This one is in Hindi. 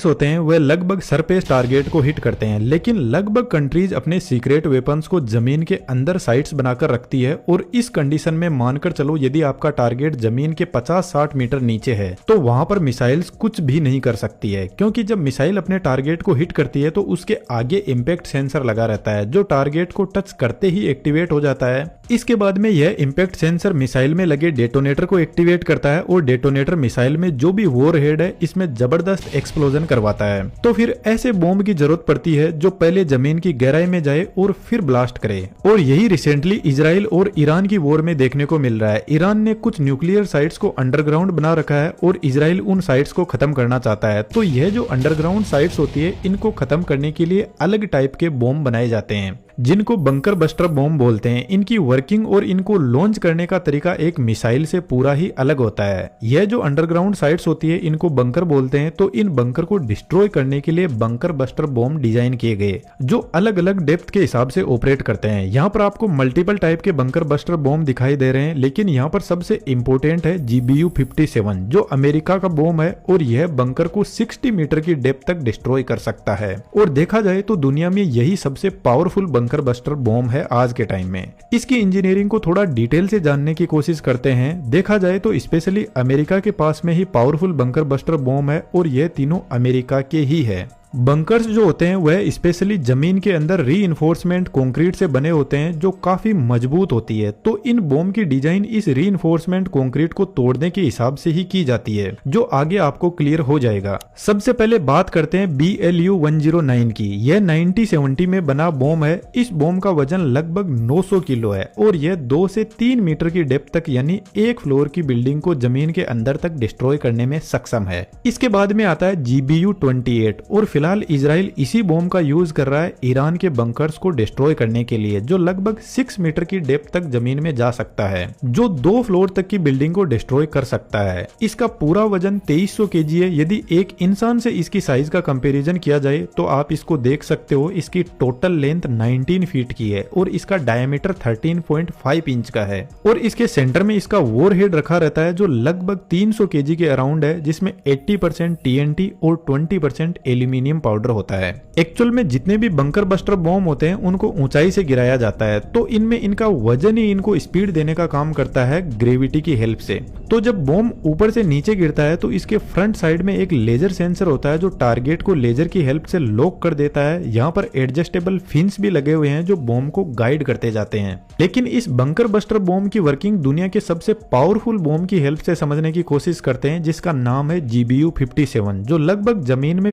होते हैं वह लगभग सरफेस टारगेट को हिट करते हैं, लेकिन लगभग कंट्रीज अपने सीक्रेट वेपन्स को जमीन के अंदर साइट्स बनाकर रखती है। और इस कंडीशन में मानकर चलो यदि आपका टारगेट जमीन के 50-60 मीटर नीचे है तो वहां पर मिसाइल्स कुछ भी नहीं कर सकती है, क्योंकि जब मिसाइल अपने टारगेट को हिट करती है तो उसके आगे इम्पैक्ट सेंसर लगा रहता है जो टारगेट को टच करते ही एक्टिवेट हो जाता है। इसके बाद में यह इम्पैक्ट सेंसर मिसाइल में लगे डेटोनेटर को एक्टिवेट करता है और डेटोनेटर मिसाइल में जो भी वॉर हेड है इसमें जबरदस्त एक्सप्लोजन करवाता है। तो फिर ऐसे बॉम्ब की जरूरत पड़ती है जो पहले जमीन की गहराई में जाए और फिर ब्लास्ट करे। और यही रिसेंटली इजराइल और ईरान की वॉर में देखने को मिल रहा है। ईरान ने कुछ न्यूक्लियर साइट्स को अंडरग्राउंड बना रखा है और इजराइल उन साइट्स को खत्म करना चाहता है। तो यह जो अंडरग्राउंड साइट्स होती है इनको खत्म करने के लिए अलग टाइप के बॉम्ब बनाए जाते हैं जिनको बंकर बस्टर बॉम्ब बोलते हैं। इनकी वर्किंग और इनको लॉन्च करने का तरीका एक मिसाइल से पूरा ही अलग होता है। यह जो अंडरग्राउंड साइट्स होती है इनको बंकर बोलते हैं। तो इन बंकर को डिस्ट्रॉय करने के लिए बंकर बस्टर बॉम्ब डिजाइन किए गए जो अलग अलग डेप्थ के हिसाब से ऑपरेट करते हैं। यहाँ पर आपको मल्टीपल टाइप के बंकर बस्टर बॉम्ब दिखाई दे रहे हैं, लेकिन यहाँ पर सबसे इंपोर्टेंट है GBU-57 जो अमेरिका का बॉम्ब है और यह बंकर को 60 मीटर की डेप्थ तक डिस्ट्रॉय कर सकता है। और देखा जाए तो दुनिया में यही सबसे पावरफुल बंकर बस्टर बॉम्ब है आज के टाइम में। इसकी इंजीनियरिंग को थोड़ा डिटेल से जानने की कोशिश करते हैं। देखा जाए तो स्पेशली अमेरिका के पास में ही पावरफुल बंकर बस्टर बॉम्ब है और यह तीनों अमेरिका के ही है। बंकर्स जो होते हैं वह स्पेशली जमीन के अंदर रीइंफोर्समेंट कंक्रीट से बने होते हैं जो काफी मजबूत होती है। तो इन बॉम्ब की डिजाइन इस रीइंफोर्समेंट कंक्रीट को तोड़ने के हिसाब से ही की जाती है जो आगे आपको क्लियर हो जाएगा। सबसे पहले बात करते हैं BLU-109 की। यह 1970 में बना बॉम्ब है। इस बॉम्ब का वजन लगभग 900 किलो है और यह 2 से 3 मीटर की डेप्थ तक यानी एक फ्लोर की बिल्डिंग को जमीन के अंदर तक डिस्ट्रॉय करने में सक्षम है। इसके बाद में आता है GBU-28 और फिलहाल इजराइल इसी बॉम्ब का यूज कर रहा है ईरान के बंकर्स को डिस्ट्रॉय करने के लिए जो लगभग 6 मीटर की डेप्थ तक जमीन में जा सकता है, जो 2 फ्लोर तक की बिल्डिंग को डिस्ट्रॉय कर सकता है। इसका पूरा वजन 2300 kg है। यदि एक इंसान से इसकी साइज का कंपैरिजन किया जाए तो आप इसको देख सकते हो। इसकी टोटल लेंथ 19 फीट की है और इसका डायमीटर 13.5 इंच का है और इसके सेंटर में इसका वॉर हेड रखा रहता है जो लगभग 300 kg के अराउंड है, जिसमें 80% TNT और 20% एल्यूमिनियम पाउडर होता है। एक्चुअल में जितने भी बंकर बस्टर बॉम्ब होते हैं उनको ऊंचाई से गिराया जाता है, तो इनमें इनका वजन ही इनको स्पीड देने का काम करता है ग्रेविटी की हेल्प से। तो जब बॉम्ब ऊपर से नीचे गिरता है तो इसके फ्रंट साइड में एक लेजर सेंसर होता है जो टारगेट को लेजर की हेल्प से लॉक कर देता है। यहाँ पर एडजस्टेबल फिन्स भी लगे हुए हैं जो बॉम्ब को गाइड करते जाते हैं। लेकिन इस बंकर बस्टर बॉम्ब की वर्किंग दुनिया के सबसे पावरफुल बॉम्ब की हेल्प से समझने की कोशिश करते हैं जिसका नाम है GBU-57 जो लगभग जमीन में